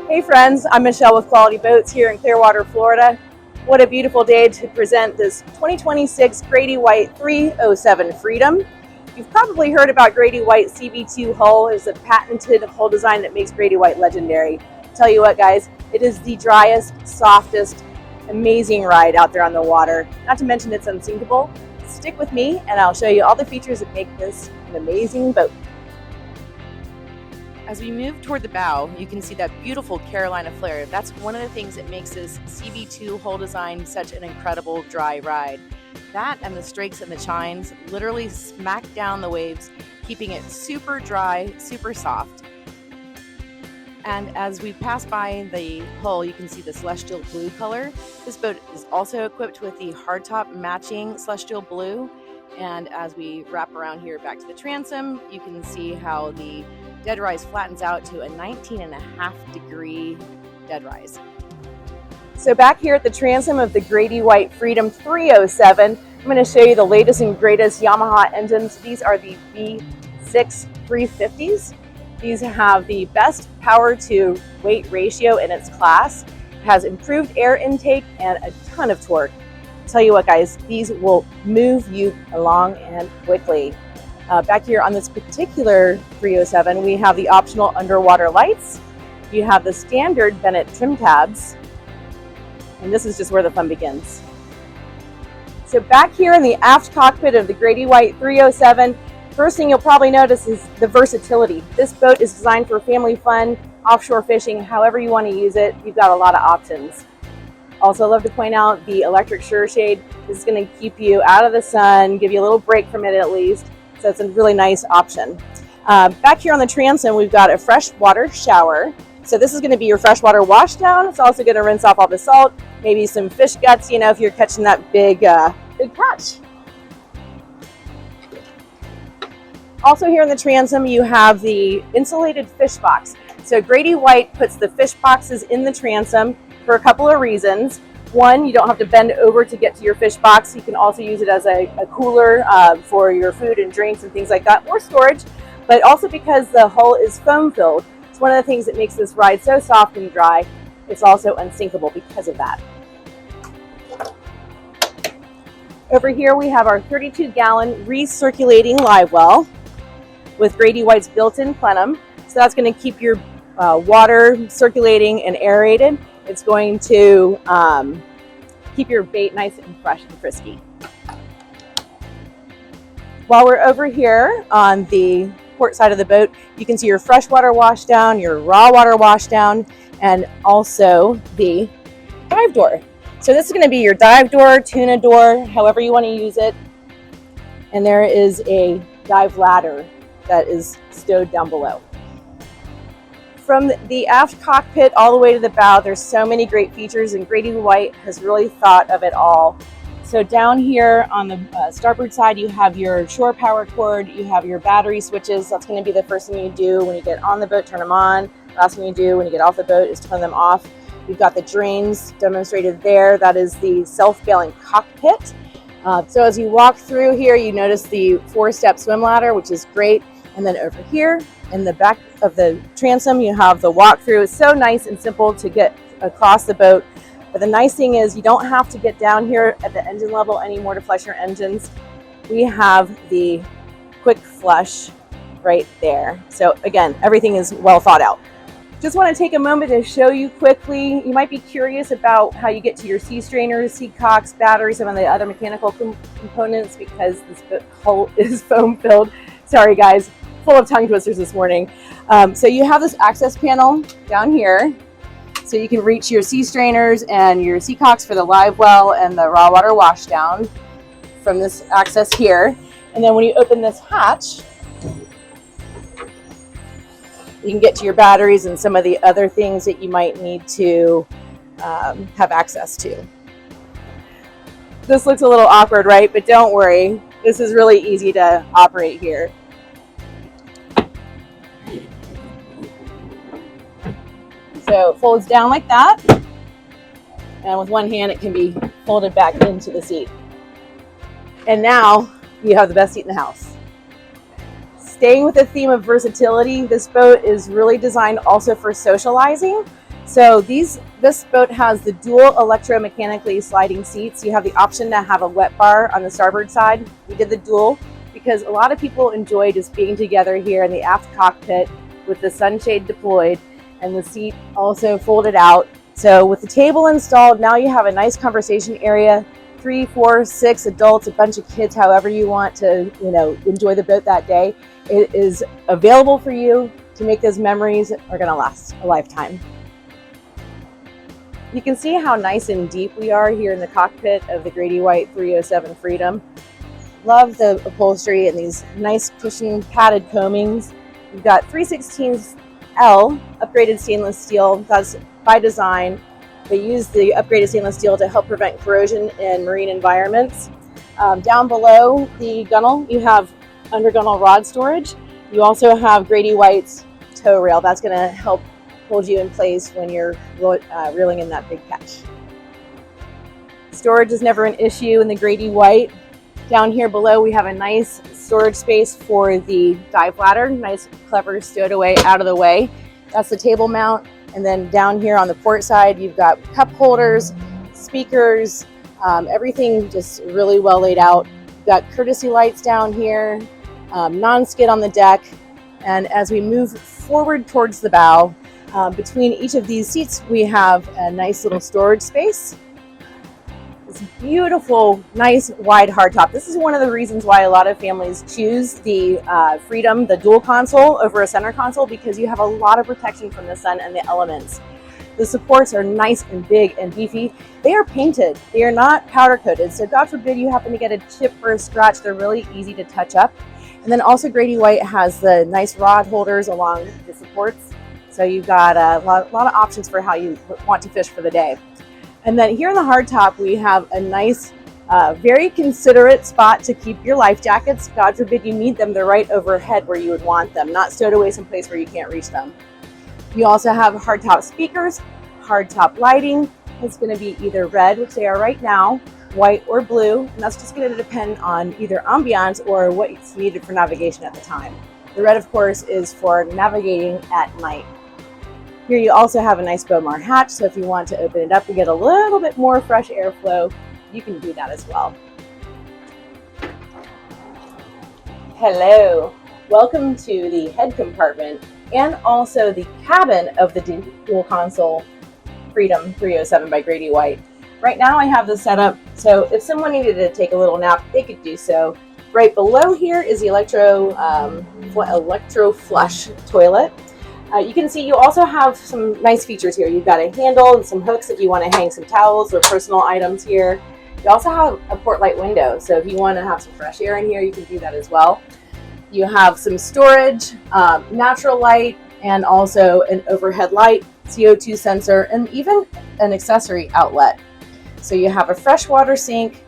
Hey friends, I'm Michelle with Quality Boats here in Clearwater, Florida. What a beautiful day to present this 2026 Grady-White 307 Freedom. You've probably heard about Grady-White CB2 hull. It's a patented hull design that makes Grady-White legendary. Tell you what guys, it is the driest, softest, amazing ride out there on the water. Not to mention it's unsinkable. Stick with me and I'll show you all the features that make this an amazing boat. As we move toward the bow, you can see that beautiful Carolina flare. That's one of the things that makes this CB2 hull design such an incredible dry ride. That and the strakes and the chines literally smack down the waves, keeping it super dry, super soft. And as we pass by the hull, you can see the celestial blue color. This boat is also equipped with the hardtop matching celestial blue. And as we wrap around here back to the transom, you can see how the dead rise flattens out to a 19.5 degree dead rise. So back here at the transom of the Grady-White Freedom 307, I'm going to show you the latest and greatest Yamaha engines. These are the V6 350s. These have the best power to weight ratio in its class. It has improved air intake and a ton of torque. Tell you what guys, these will move you along and quickly. Back here on this particular 307, we have the optional underwater lights. You have the standard Bennett trim tabs, and this is just where the fun begins. So back here in the aft cockpit of the Grady-White 307, first thing you'll probably notice is the versatility. This boat is designed for family fun, offshore fishing, however you want to use it. You've got a lot of options. Also love to point out the electric sure shade. This is going to keep you out of the sun, give you a little break from it at least. So it's a really nice option. Back here on the transom, we've got a freshwater shower. So this is going to be your freshwater wash down. It's also going to rinse off all the salt, maybe some fish guts, you know, if you're catching that big catch. Also here in the transom, you have the insulated fish box. So Grady-White puts the fish boxes in the transom for a couple of reasons. One, you don't have to bend over to get to your fish box. You can also use it as a cooler for your food and drinks and things like that, or storage, but also because the hull is foam filled. It's one of the things that makes this ride so soft and dry. It's also unsinkable because of that. Over here we have our 32-gallon recirculating live well with Grady-White's built-in plenum. So that's going to keep your water circulating and aerated. It's going to keep your bait nice and fresh and frisky. While we're over here on the port side of the boat, you can see your freshwater wash down, your raw water wash down, and also the dive door. So this is going to be your dive door, tuna door, however you want to use it. And there is a dive ladder that is stowed down below. From the aft cockpit all the way to the bow, there's so many great features, and Grady-White has really thought of it all. So down here on the starboard side, you have your shore power cord, you have your battery switches. That's going to be the first thing you do when you get on the boat, turn them on. Last thing you do when you get off the boat is turn them off. You've got the drains demonstrated there. That is the self-bailing cockpit. So as you walk through here, you notice the 4-step swim ladder, which is great. And then over here in the back of the transom, you have the walkthrough. It's so nice and simple to get across the boat. But the nice thing is you don't have to get down here at the engine level anymore to flush your engines. We have the quick flush right there. So again, everything is well thought out. Just want to take a moment to show you quickly. You might be curious about how you get to your sea strainers, sea cocks, batteries, some of the other mechanical components because this hull is foam filled. Sorry guys, full of tongue twisters this morning. So you have this access panel down here. So you can reach your sea strainers and your sea cocks for the live well and the raw water wash down from this access here. And then when you open this hatch, you can get to your batteries and some of the other things that you might need to have access to. This looks a little awkward, right? But don't worry, this is really easy to operate here. So it folds down like that, and with one hand it can be folded back into the seat. And now you have the best seat in the house. Staying with the theme of versatility, this boat is really designed also for socializing. So this boat has the dual electromechanically sliding seats. You have the option to have a wet bar on the starboard side. We did the dual because a lot of people enjoy just being together here in the aft cockpit with the sunshade deployed and the seat also folded out. So with the table installed, now you have a nice conversation area. 3, 4, 6 adults, a bunch of kids, however you want to, enjoy the boat that day. It is available for you to make those memories that are going to last a lifetime. You can see how nice and deep we are here in the cockpit of the Grady-White 307 Freedom. Love the upholstery and these nice cushion padded coamings. We've got 3/16 L upgraded stainless steel. That's by design. They use the upgraded stainless steel to help prevent corrosion in marine environments. Down below the gunnel, you have under gunnel rod storage. You also have Grady-White's tow rail. That's going to help hold you in place when you're reeling in that big catch. Storage is never an issue in the Grady-White. Down here below, we have a nice storage space for the dive ladder. Nice, clever stowed away out of the way. That's the table mount. And then down here on the port side, you've got cup holders, speakers, everything just really well laid out. You've got courtesy lights down here, non-skid on the deck. And as we move forward towards the bow, between each of these seats, we have a nice little storage space. It's beautiful, nice, wide hardtop. This is one of the reasons why a lot of families choose the Freedom, the dual console, over a center console, because you have a lot of protection from the sun and the elements. The supports are nice and big and beefy. They are painted. They are not powder coated. So God forbid you happen to get a chip or a scratch, they're really easy to touch up. And then also Grady-White has the nice rod holders along the supports. So you've got a lot of options for how you want to fish for the day. And then here in the hardtop, we have a nice, very considerate spot to keep your life jackets. God forbid you need them, they're right overhead where you would want them, not stowed away someplace where you can't reach them. You also have hardtop speakers, hardtop lighting. It's going to be either red, which they are right now, white or blue, and that's just going to depend on either ambiance or what's needed for navigation at the time. The red, of course, is for navigating at night. Here you also have a nice Bomar hatch, so if you want to open it up and get a little bit more fresh airflow, you can do that as well. Hello, welcome to the head compartment and also the cabin of the dual console Freedom 307 by Grady-White. Right now I have this set up so if someone needed to take a little nap, they could do so. Right below here is the electro flush toilet. You can see you also have some nice features here. You've got a handle and some hooks if you want to hang some towels or personal items here. You also have a port light window, so if you want to have some fresh air in here, you can do that as well. You have some storage, natural light, and also an overhead light, CO2 sensor, and even an accessory outlet. So you have a freshwater sink,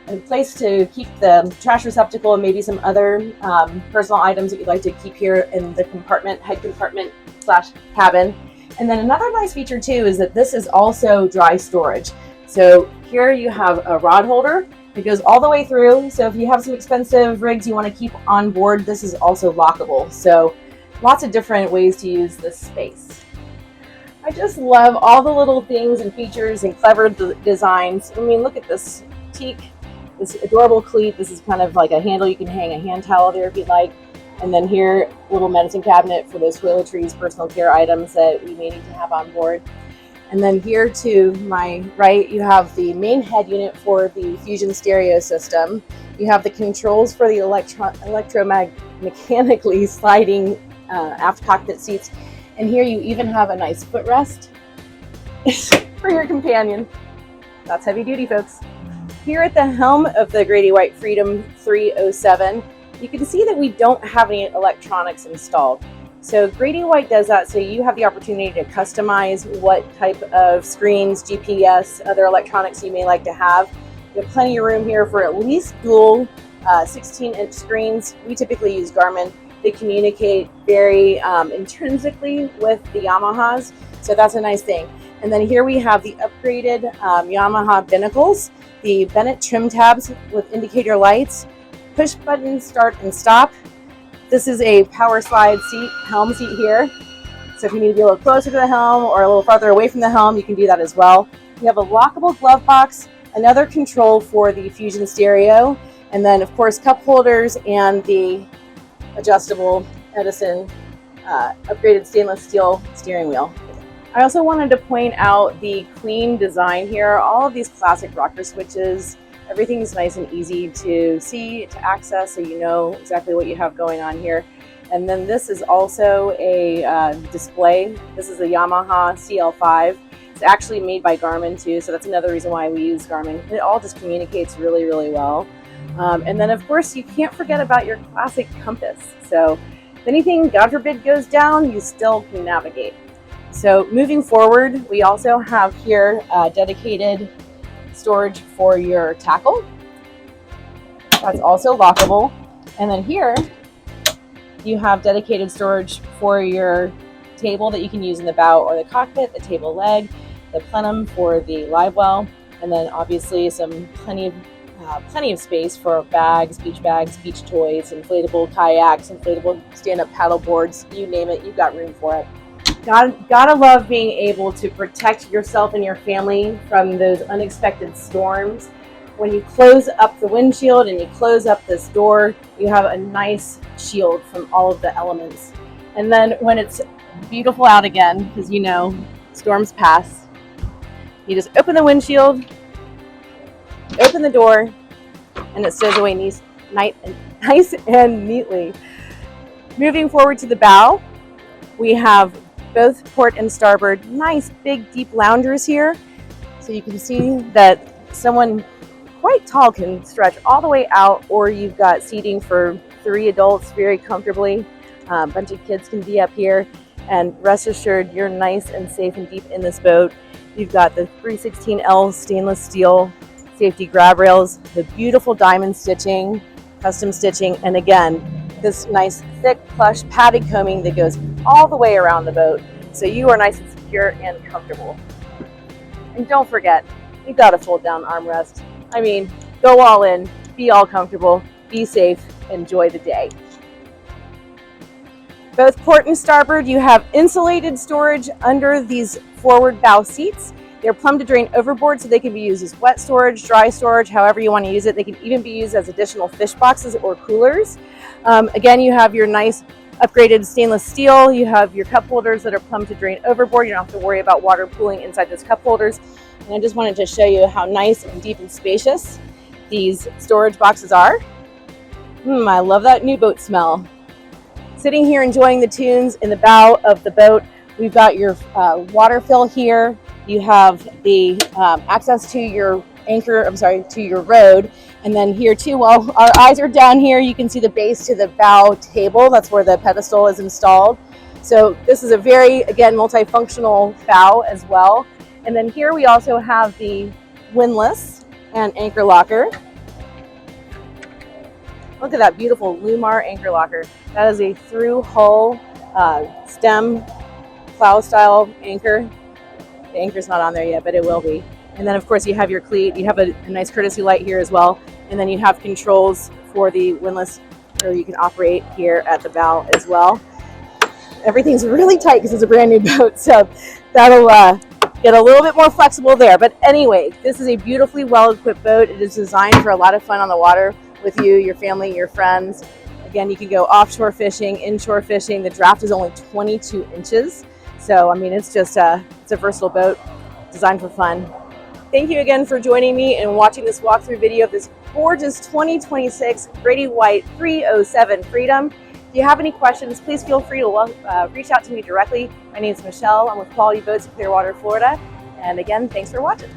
a place to keep the trash receptacle and maybe some other personal items that you'd like to keep here in the compartment, head compartment / cabin. And then another nice feature too is that this is also dry storage. So here you have a rod holder that goes all the way through. So if you have some expensive rigs you want to keep on board, this is also lockable. So lots of different ways to use this space. I just love all the little things and features and clever designs. I mean, look at this teak. This adorable cleat. This is kind of like a handle. You can hang a hand towel there if you'd like. And then here, a little medicine cabinet for those toiletries, personal care items that we may need to have on board. And then here to my right, you have the main head unit for the Fusion stereo system. You have the controls for the electromechanically sliding aft cockpit seats. And here you even have a nice footrest for your companion. That's heavy duty, folks. Here at the helm of the Grady-White Freedom 307, you can see that we don't have any electronics installed. So Grady-White does that so you have the opportunity to customize what type of screens, GPS, other electronics you may like to have. You have plenty of room here for at least dual 16-inch screens. We typically use Garmin. They communicate very intrinsically with the Yamahas, so that's a nice thing. And then here we have the upgraded Yamaha binnacles, the Bennett trim tabs with indicator lights, push button start and stop. This is a power slide seat, helm seat here. So if you need to be a little closer to the helm or a little farther away from the helm, you can do that as well. You have a lockable glove box, another control for the Fusion stereo, and then of course cup holders and the adjustable Edison upgraded stainless steel steering wheel. I also wanted to point out the clean design here. All of these classic rocker switches, everything's nice and easy to see, to access, so you know exactly what you have going on here. And then this is also a display. This is a Yamaha CL5. It's actually made by Garmin too, so that's another reason why we use Garmin. It all just communicates really, really well. And then of course you can't forget about your classic compass. So if anything, God forbid, goes down, you still can navigate. So moving forward, we also have here dedicated storage for your tackle. That's also lockable. And then here you have dedicated storage for your table that you can use in the bow or the cockpit, the table leg, the plenum for the live well, and then obviously plenty of space for bags, beach toys, inflatable kayaks, inflatable stand-up paddle boards, you name it, you've got room for it. Gotta love being able to protect yourself and your family from those unexpected storms. When you close up the windshield and you close up this door, you have a nice shield from all of the elements. And then when it's beautiful out again, because you know storms pass, you just open the windshield, open the door, and it stows away nice and neatly. Moving forward to the bow, we have both port and starboard nice big deep loungers here, so you can see that someone quite tall can stretch all the way out, or you've got seating for 3 adults very comfortably. A bunch of kids can be up here, and rest assured you're nice and safe and deep in this boat. You've got the 316L stainless steel safety grab rails, the beautiful diamond stitching, custom stitching, and again this nice thick plush padded coaming that goes all the way around the boat, so you are nice and secure and comfortable. And don't forget, you've got a fold down armrest. I mean, go all in, be all comfortable, be safe, enjoy the day. Both port and starboard, you have insulated storage under these forward bow seats. They're plumb to drain overboard, so they can be used as wet storage, dry storage, however you want to use it. They can even be used as additional fish boxes or coolers. Again, you have your nice upgraded stainless steel. You have your cup holders that are plumb to drain overboard. You don't have to worry about water pooling inside those cup holders. And I just wanted to show you how nice and deep and spacious these storage boxes are. I love that new boat smell. Sitting here enjoying the tunes in the bow of the boat. We've got your water fill here. You have the access to your to your road. And then here too, while our eyes are down here, you can see the base to the bow table. That's where the pedestal is installed. So this is a very, again, multifunctional bow as well. And then here we also have the windlass and anchor locker. Look at that beautiful Lumar anchor locker. That is a through hull stem plow style anchor. The anchor's not on there yet, but it will be. And then of course you have your cleat. You have a nice courtesy light here as well. And then you have controls for the windlass, or you can operate here at the bow as well. Everything's really tight because it's a brand new boat, so that'll get a little bit more flexible there. But anyway, this is a beautifully well-equipped boat. It is designed for a lot of fun on the water with you, your family, your friends. Again, you can go offshore fishing, inshore fishing. The draft is only 22 inches. So, I mean, it's just it's a versatile boat designed for fun. Thank you again for joining me and watching this walkthrough video of this gorgeous 2026 Grady-White 307 Freedom. If you have any questions, please feel free to reach out to me directly. My name is Michelle. I'm with Quality Boats in Clearwater, Florida. And again, thanks for watching.